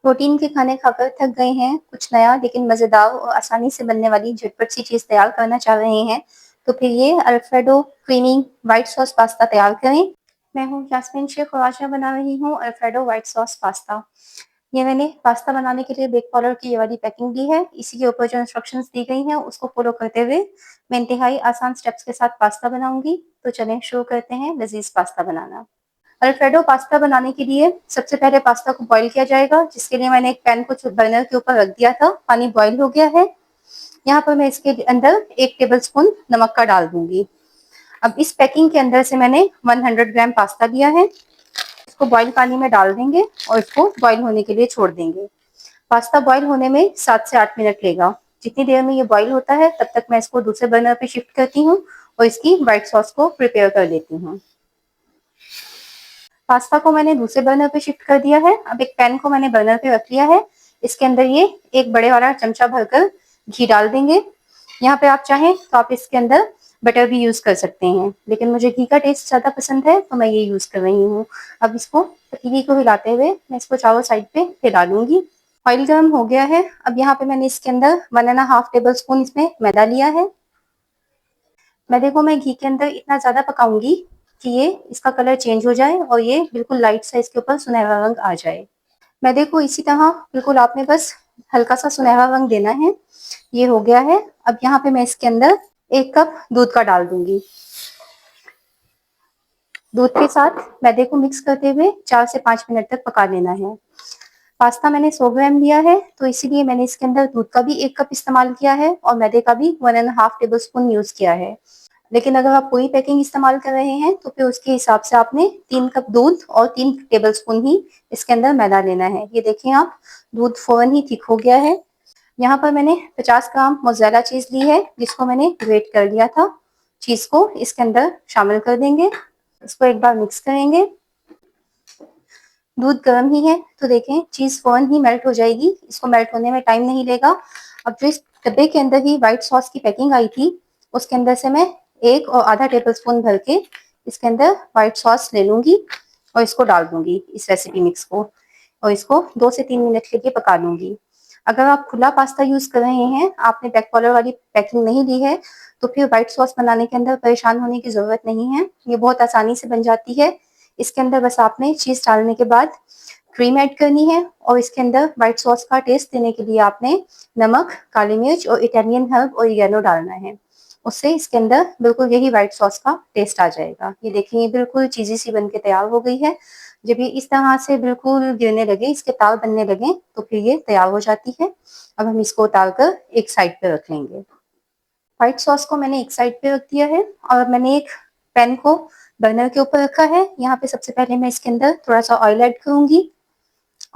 Protein के खाने खाकर थक गए हैं, कुछ नया लेकिन मज़ेदार और आसानी से बनने वाली झटपट सी चीज़ तैयार करना चाह रहे हैं, तो फिर ये alfredo creamy white sauce pasta तैयार करें। मैं हूँ यास्मीन शेख और आज मैं बना रही हूँ अल्फ्रेडो व्हाइट सॉस पास्ता। ये मैंने पास्ता बनाने के लिए बेक पाउडर की ये वाली पैकिंग ली है। इसी के ऊपर जो इंस्ट्रक्शंस दी गई हैं उसको फॉलो करते हुए मैं इंतहाई आसान स्टेप्स के साथ पास्ता बनाऊंगी। तो चलें शुरू करते हैं लजीज पास्ता बनाना। अल्फ्रेडो पास्ता बनाने के लिए सबसे पहले पास्ता को बॉईल किया जाएगा, जिसके लिए मैंने एक पैन को बर्नर के ऊपर रख दिया था। पानी बॉईल हो गया है। यहाँ पर मैं इसके अंदर 1 टेबलस्पून नमक का डाल दूंगी। अब इस पैकिंग के अंदर से मैंने 100 ग्राम पास्ता लिया है। इसको बॉईल पानी में डाल देंगे और इसको बॉईल होने के लिए छोड़ देंगे। पास्ता बॉईल होने में 7 से 8 मिनट लेगा। जितनी देर में ये बॉईल होता है तब तक मैं इसको दूसरे बर्नर पे शिफ्ट करती हूँ और इसकी व्हाइट सॉस को प्रिपेयर कर लेती हूँ। पास्ता को मैंने दूसरे बर्नर पे शिफ्ट कर दिया है। अब एक पैन को मैंने बर्नर पे रख लिया है। इसके अंदर ये एक बड़े वाला चमचा भरकर घी डाल देंगे। यहाँ पे आप चाहें तो आप इसके अंदर बटर भी यूज कर सकते हैं, लेकिन मुझे घी का टेस्ट ज्यादा पसंद है तो मैं ये यूज कर रही हूँ। अब इसको घी को हिलाते हुए मैं इसको चारों साइड पे हिला लूंगी। ऑयल गर्म हो गया है। अब यहाँ पे मैंने इसके अंदर 1.5 टेबल स्पून इसमें मैदा लिया है। मैदे को मैं घी के अंदर इतना ज्यादा पकाऊंगी कि ये इसका कलर चेंज हो जाए और ये बिल्कुल लाइट सा इसके ऊपर सुनहरा रंग आ जाए। मैदे को इसी तरह बिल्कुल आपने बस हल्का सा सुनहरा रंग देना है। ये हो गया है। अब यहाँ पे मैं इसके अंदर 1 कप दूध का डाल दूंगी। दूध के साथ मैदे को मिक्स करते हुए 4 से 5 मिनट तक पका लेना है। पास्ता मैंने 100 ग्राम लिया है, तो इसीलिए मैंने इसके अंदर दूध का भी 1 कप इस्तेमाल किया है और मैदे का भी 1.5 टेबल स्पून यूज किया है। लेकिन अगर आप पूरी पैकिंग इस्तेमाल कर रहे हैं तो फिर उसके हिसाब से आपने 3 कप दूध और 3 टेबल स्पून ही इसके अंदर मैदा लेना है। ये देखिए आप, दूध फौरन ही थिक हो गया है। यहाँ पर मैंने 50 ग्राम मोज़रेला चीज ली है, जिसको मैंने ग्रेट कर लिया था। चीज को इसके अंदर शामिल कर देंगे। इसको एक बार मिक्स करेंगे। दूध गर्म ही है तो देखें चीज फौरन ही मेल्ट हो जाएगी। इसको मेल्ट होने में टाइम नहीं लेगा। अब जो इस डब्बे के अंदर ही व्हाइट सॉस की पैकिंग आई थी उसके अंदर से मैं 1 और आधा टेबल स्पून भर के इसके अंदर व्हाइट सॉस ले लूंगी और इसको डाल दूंगी इस रेसिपी मिक्स को, और इसको 2 से 3 मिनट के लिए पका लूंगी। अगर आप खुला पास्ता यूज कर रहे हैं, आपने बैक कॉलर वाली पैकिंग नहीं ली है, तो फिर व्हाइट सॉस बनाने के अंदर परेशान होने की जरूरत नहीं है। ये बहुत आसानी से बन जाती है। इसके अंदर बस आपने चीज डालने के बाद क्रीम ऐड करनी है और इसके अंदर व्हाइट सॉस का टेस्ट देने के लिए आपने नमक, काली मिर्च और इटालियन हर्ब और येलो डालना है। उससे इसके अंदर बिल्कुल यही व्हाइट सॉस का टेस्ट आ जाएगा। ये देखिए ये बिल्कुल चीजी सी बन के तैयार हो गई है। जब ये इस तरह से बिल्कुल गिरने लगे, इसके तार बनने लगे, तो फिर ये तैयार हो जाती है। अब हम इसको उतार कर एक साइड पे रख लेंगे। व्हाइट सॉस को मैंने एक साइड पे रख दिया है और मैंने एक पैन को बर्नर के ऊपर रखा है। यहाँ पे सबसे पहले मैं इसके अंदर थोड़ा सा ऑयल ऐड करूंगी।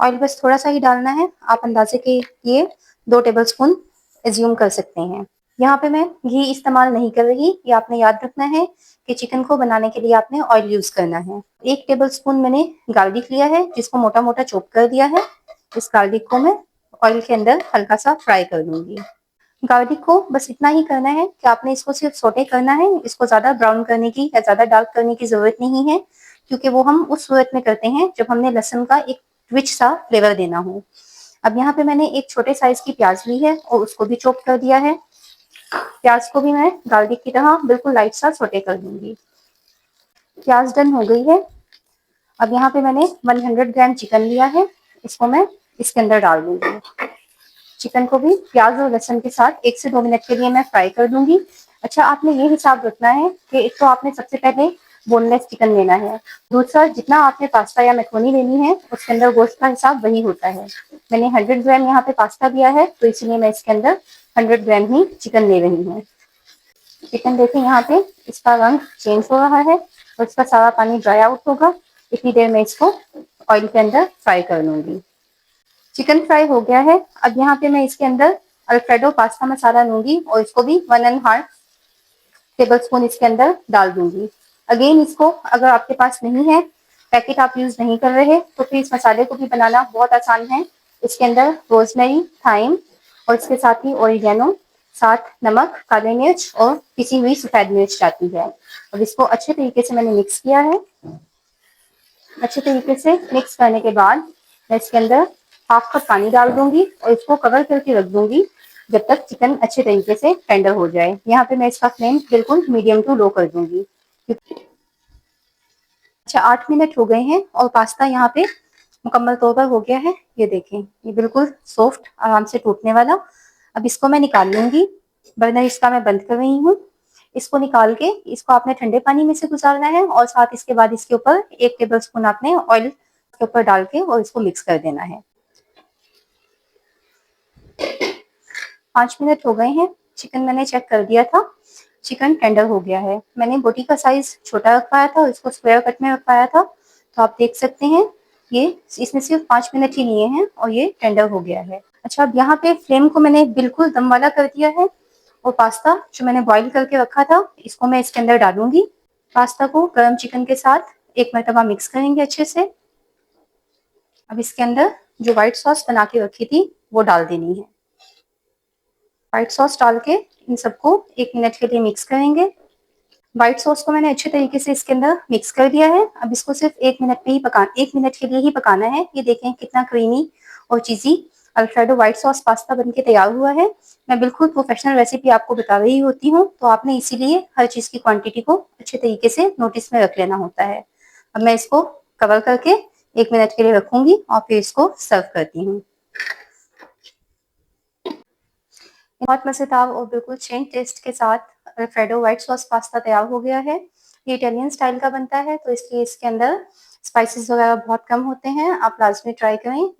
ऑयल बस थोड़ा सा ही डालना है। आप अंदाजे के लिए 2 टेबल स्पून एज्यूम कर सकते हैं। यहाँ पे मैं घी इस्तेमाल नहीं कर रही। ये आपने याद रखना है कि चिकन को बनाने के लिए आपने ऑयल यूज करना है। 1 टेबल स्पून मैंने गार्लिक लिया है, जिसको मोटा मोटा चॉप कर दिया है। इस गार्लिक को मैं ऑयल के अंदर हल्का सा फ्राई कर लूंगी। गार्लिक को बस इतना ही करना है कि आपने इसको सिर्फ सोटे करना है। इसको ज्यादा ब्राउन करने की या ज्यादा डार्क करने की जरूरत नहीं है, क्योंकि वो हम उस सूरत में करते हैं जब हमने लहसुन का एक रिच सा फ्लेवर देना हो। अब यहाँ पे मैंने एक छोटे साइज की प्याज ली है और उसको भी चॉप कर दिया है। प्याज को भी मैं गार्लिक की तरह बिल्कुल लाइट सा सोटे कर दूंगी। प्याज डन हो गई है। अब यहाँ पे मैंने 100 ग्राम चिकन लिया है, इसको मैं इसके अंदर डाल दूंगी। चिकन को भी प्याज और लहसुन के साथ 1 से 2 मिनट के लिए मैं फ्राई कर दूंगी। अच्छा, आपने ये हिसाब रखना है कि एक तो आपने सबसे पहले बोनलेस चिकन लेना है, दूसरा जितना आपने पास्ता या मैक्रोनी लेनी है उसके अंदर गोश्त का हिसाब वही होता है। मैंने 100 ग्राम यहाँ पे पास्ता लिया है, तो इसलिए मैं इसके अंदर 100 ग्राम ही चिकन ले रही हूँ। चिकन देखें यहाँ पे इसका रंग चेंज हो रहा है और इसका सारा पानी ड्राई आउट होगा। इतनी देर में इसको ऑयल के अंदर फ्राई कर लूंगी। चिकन फ्राई हो गया है। अब यहाँ पे मैं इसके अंदर अल्फ्रेडो पास्ता मसाला लूंगी और इसको भी 1.5 टेबल स्पून इसके अंदर डाल दूंगी। अगेन इसको अगर आपके पास नहीं है, पैकेट आप यूज नहीं कर रहे, तो फिर इस मसाले को भी बनाना बहुत आसान है। इसके अंदर रोजमेरी, थाइम और इसके साथ ही ओरिगेनो, साथ नमक, काली मिर्च और पिसी हुई सफेद मिर्च जाती है। अब इसको अच्छे तरीके से मैंने मिक्स किया है। अच्छे तरीके से मिक्स करने के बाद मैं इसके अंदर हाफ कप पानी डाल दूंगी और इसको कवर करके रख दूंगी जब तक चिकन अच्छे तरीके से टेंडर हो जाए। यहाँ पे मैं इसका फ्लेम बिल्कुल मीडियम टू लो कर दूंगी। अच्छा 8 मिनट हो गए हैं और पास्ता यहाँ पे मुकम्मल तौर पर हो गया है। ये देखें, ये बिल्कुल सॉफ्ट, आराम से टूटने वाला। अब इसको मैं निकाल लूंगी। बर्नर इसका मैं बंद कर रही हूँ। इसको निकाल के इसको आपने ठंडे पानी में से गुजारना है और साथ इसके बाद इसके ऊपर 1 टेबल स्पून आपने ऑयल के ऊपर डाल के और इसको मिक्स कर देना है। 5 मिनट हो गए हैं। चिकन मैंने चेक कर दिया था, चिकन टेंडर हो गया है। मैंने बोटी का साइज छोटा रख पाया था और इसको स्क्वायर कट में रख पाया था, तो आप देख सकते हैं ये इसने सिर्फ 5 मिनट ही लिए हैं और ये टेंडर हो गया है। अच्छा, अब यहाँ पे फ्लेम को मैंने बिल्कुल दम वाला कर दिया है और पास्ता जो मैंने बॉईल करके रखा था इसको मैं इसके अंदर डालूंगी। पास्ता को गर्म चिकन के साथ एक मरतबा मिक्स करेंगे अच्छे से। अब इसके अंदर जो व्हाइट सॉस बना के रखी थी वो डाल देनी है। व्हाइट सॉस डाल के इन सबको 1 मिनट के लिए मिक्स करेंगे। व्हाइट सॉस को मैंने अच्छे तरीके से इसके अंदर मिक्स कर दिया है। अब इसको सिर्फ 1 मिनट के लिए ही पकाना है। ये देखें कितना क्रीमी और चीज़ी अल्फ्रेडो व्हाइट सॉस पास्ता बनके तैयार हुआ है। मैं बिल्कुल प्रोफेशनल रेसिपी आपको बता रही होती हूँ, तो आपने इसीलिए हर चीज़ की क्वांटिटी को अच्छे तरीके से नोटिस में रख लेना होता है। अब मैं इसको कवर करके 1 मिनट के लिए रखूंगी और फिर इसको सर्व करती हूँ। बहुत मज़ेदार और बिल्कुल चेंज टेस्ट के साथ अल्फ्रेडो व्हाइट सॉस पास्ता तैयार हो गया है। ये इटालियन स्टाइल का बनता है, तो इसलिए इसके अंदर स्पाइसेस वगैरह बहुत कम होते हैं। आप लाजमी ट्राई करें।